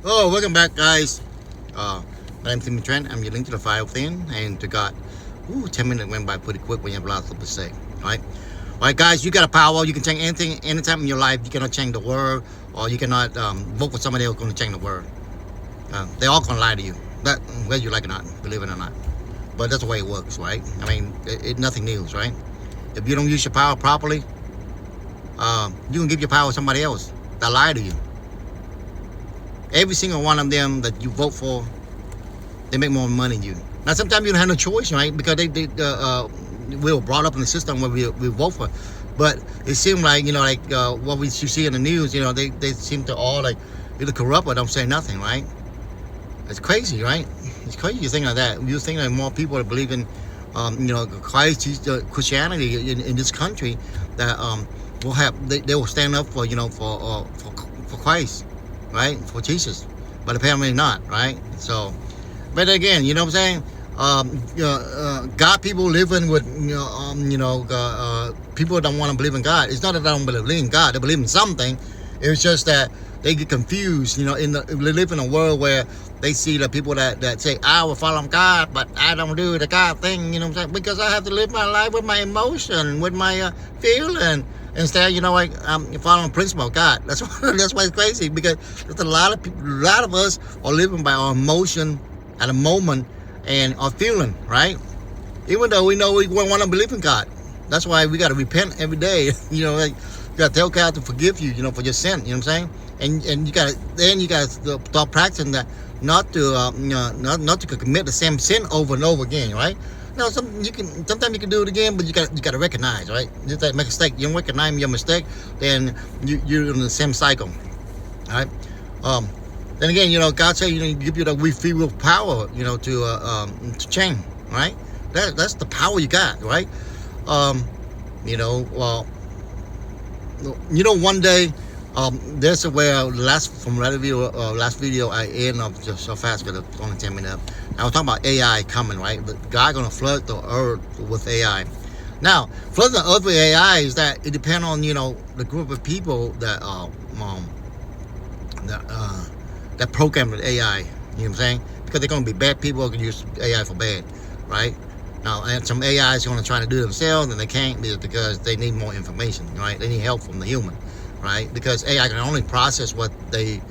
Oh, welcome back, guys. My name's Timmy Trent. I'm your link to the fire within and to God. 10 minutes went by pretty quick when you have a lot to say. All right, guys, you got a power. You can change anything, anytime in your life. You cannot change the world, or you cannot vote for somebody else going to change the world. They're all going to lie to you, that whether you like it or not, believe it or not. But that's the way it works, right? I mean, nothing new, right? If you don't use your power properly, you can give your power to somebody else that lie to you. Every single one of them that you vote for, they make more money than you. Now, sometimes you don't have no choice, right? Because we were brought up in the system where we vote for. But it seemed like, what you see in the news, they seem to all like either corrupt or don't say nothing, right? It's crazy, right? It's crazy you think like that. You think that more people are believing, Christ, Christianity in this country that they will stand up for Christ, right? For Jesus, but apparently not, right? So, but again, you know what I'm saying? God people living with, people don't want to believe in God. It's not that they don't believe in God; they believe in something. It's just that they get confused. They live in a world where they see the people that say, I will follow God, but I don't do the God thing, you know what I'm saying? Because I have to live my life with my emotion, with my feeling. Instead, I'm following the principle of God. That's why it's crazy, because there's a lot of people, a lot of us are living by our emotion at a moment and our feeling, right? Even though we know we want to believe in God. That's why we got to repent every day. You got to tell God to forgive you, for your sin, you know what I'm saying? And you got to start practicing that, not to commit the same sin over and over again, right? Sometimes you can do it again, but you got to recognize, right? Just like make a mistake, you don't recognize your mistake, then you're in the same cycle, right? Then again, God said, give you the free will power, to change, right? That's the power you got, right? One day, there's where last video I end up just so fast because it's only 10 minutes up. I was talking about AI coming, right? But God gonna flood the earth with AI. Now, flooding the earth with AI is that it depends on the group of people that program the AI. You know what I'm saying? Because they're gonna be bad people who can use AI for bad, right? Now, and some AI is gonna try to do it themselves, and they can't because they need more information, right? They need help from the human. Right? Because AI can only process what they,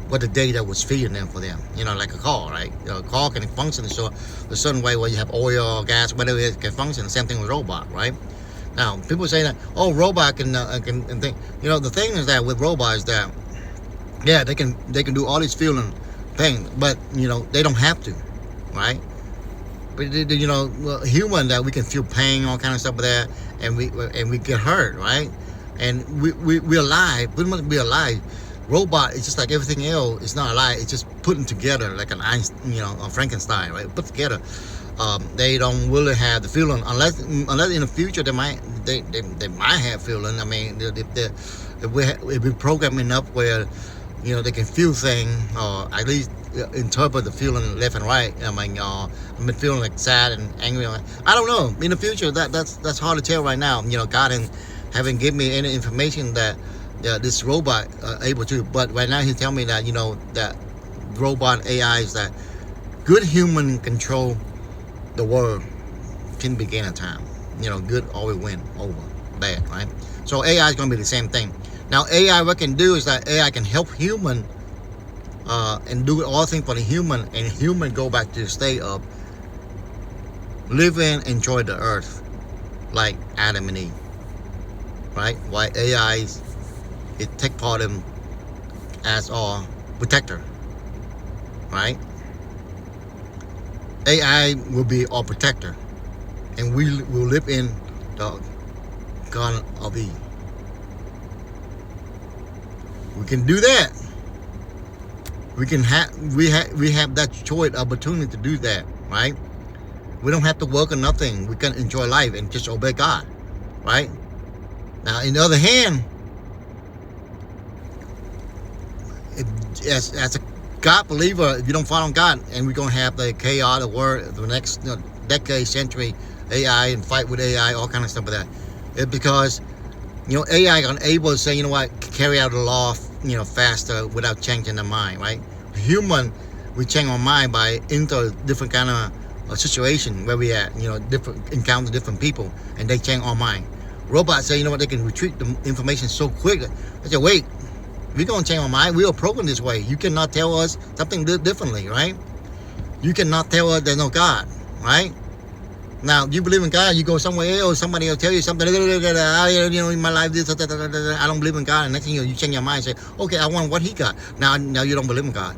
what the data was feeding them for them. Like a car, right? A car can function a certain way where you have oil, gas, whatever it is, can function. The same thing with robot, right? Now, people say that, robot can think. The thing is that with robots that, yeah, they can do all these feeling things, but they don't have to, right? But human that we can feel pain, all kind of stuff with that, and we get hurt, right? And we're alive. We must be alive. Robot is just like everything else. It's not alive. It's just putting together like an Einstein, a Frankenstein, right? Put together. They don't really have the feeling unless in the future they might have feeling. I mean, if we program enough where they can feel things, or at least interpret the feeling left and right. I mean, I've been feeling like sad and angry. I don't know. In the future, that's hard to tell right now. God haven't given me any information that this robot able to. But right now, He tell me that that robot AI is that good human control the world can begin a time. Good always win over bad, right? So AI is going to be the same thing. Now, AI, what it can do is that AI can help human and do all things for the human, and human go back to the state of living, enjoy the earth, like Adam and Eve, right? Why AI it take part of them as our protector, right? AI will be our protector, and we will live in the Garden of Eve. We can do that. We have that choice, opportunity to do that, right? We don't have to work or nothing. We can enjoy life and just obey God, right? Now, on the other hand, as a God believer, if you don't follow God, and we're gonna have the chaos, the world, the next decade, century, AI and fight with AI, all kind of stuff like that. It's because AI are able to say, carry out the law faster without changing the mind, right? Human, we change our mind by into different kind of situation where we at, encounter different people, and they change our mind. Robots say, they can retrieve the information so quick. They say, wait, we're gonna change our mind. We are programmed this way. You cannot tell us something differently, right? You cannot tell us there's no God, right? Now, you believe in God, you go somewhere else, somebody will tell you something, in my life, this, I don't believe in God. And next thing you change your mind and say, okay, I want what he got. Now you don't believe in God,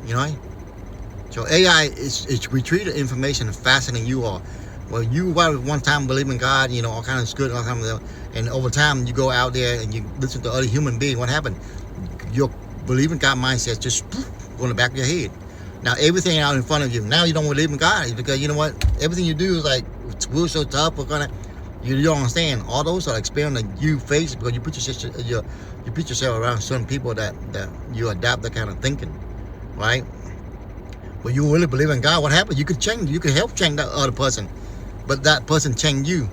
So AI is retrieving information faster than you are. Well, you one time believe in God, all kinds of good, all kinds of, and over time you go out there and you listen to other human beings. What happened? Your believe in God mindset just go in the back of your head. Now everything out in front of you, now you don't believe in God, is because you know what? Everything you do is like, we're so tough, you don't understand. All those are experiences that you face because you put yourself around certain people that you adapt that kind of thinking, right? When you really believe in God, what happened? You could help change that other person, but that person change you,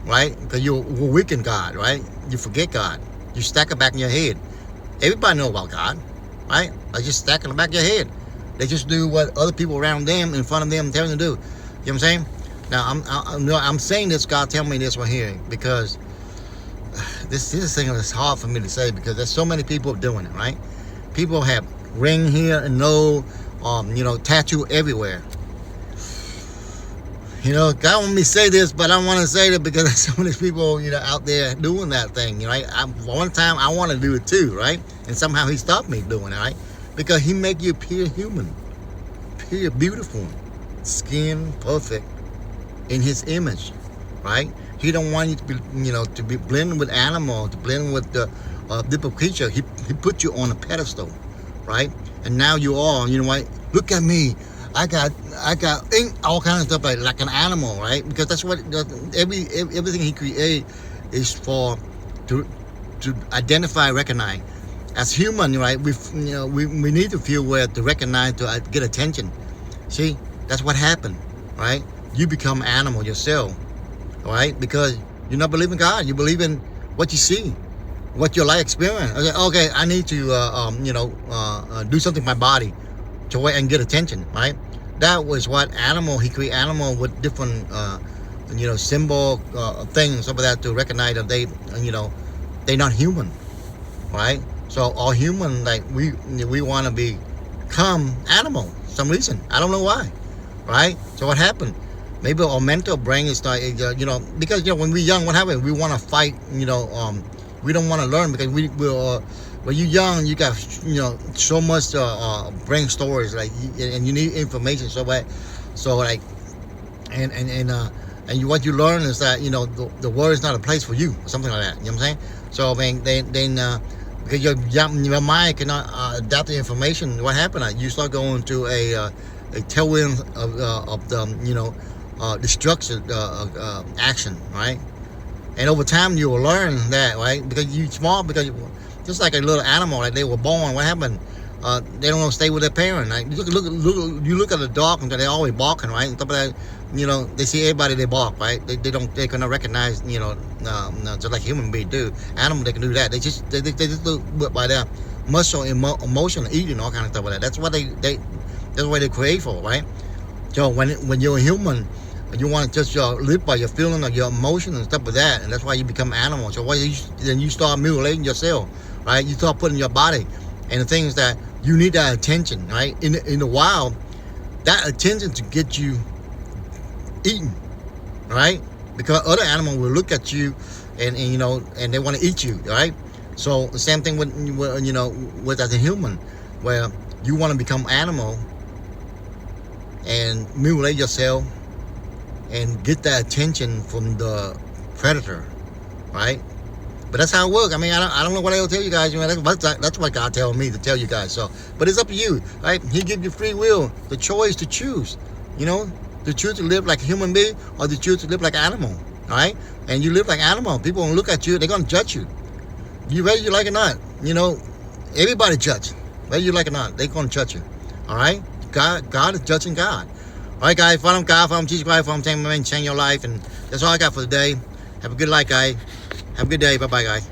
right? Because you're weak in God, right? You forget God. You stack it back in your head. Everybody know about God, right? They just stack in the back of your head. They just do what other people around them, in front of them, tell them to do. You know what I'm saying? Now, I'm saying this, God tell me this right here, because this thing is hard for me to say, because there's so many people doing it, right? People have ring here and no, tattoo everywhere. God want me to say this, but I don't want to say that because there's so many people, out there doing that thing, right? One time I want to do it too, right? And somehow he stopped me doing it, right? Because he make you appear human, appear beautiful, skin perfect, in his image, right? He don't want you to be, to be blending with animal, to blend with the different creature. He put you on a pedestal, right? And now you are, what? Look at me. I got all kinds of stuff like an animal, right? Because that's what everything he created is for, to identify, recognize. As human, right? We need to feel where to recognize, to get attention. See, that's what happened, right? You become animal yourself, right? Because you not believe in God. You believe in what you see, what your life experience. Okay, I need to, do something with my body to wait and get attention, right? That was what animal, he created animal with different, symbol things, some of that to recognize that they're not human, right? So all human, like we want to become animal, some reason. I don't know why, right? So what happened? Maybe our mental brain is like, because when we're young, what happened? We want to fight, we don't want to learn because when you're young, you got so much brain storage, like, and you need information what you learn is that the world is not a place for you, or something like that. You know what I'm saying? So then because your mind cannot adapt the information. What happened? You start going to a tailwind of the destruction action, right? And over time you will learn that, right? Because you're small, because just like a little animal, like they were born. What happened? They don't want to stay with their parent. Like you look at the dog, and they're always barking, right? And stuff like that, they see everybody, they bark, right? They cannot recognize, just like human beings do. Animals, they can do that. They just look by their muscle, emotion, eating, all kind of stuff like that. That's what that's what they create for, right? So when you're a human, you want to just live by your feeling or your emotion and stuff like that, and that's why you become animal. So then you start mutilating yourself, right? You start putting your body, and the thing is that you need that attention, right? In the wild, that attention to get you eaten, right? Because other animals will look at you, and they want to eat you, right? So the same thing with as a human, where you want to become animal and mutilate yourself and get that attention from the predator, right? But that's how it works. I mean, I don't know what I'll tell you guys. That's what God tells me to tell you guys. So, but it's up to you, right? He gives you free will, the choice to choose. To choose to live like a human being or to choose to live like an animal, all right? And you live like an animal, people gonna look at you. They're gonna judge you. Whether you like it or not, everybody judge. Whether you like it or not, they're gonna judge you. All right? God is judging God. All right, guys. Follow God, follow Jesus Christ, follow change your life, and that's all I got for today. Have a good life, guys. Have a good day. Bye-bye, guys.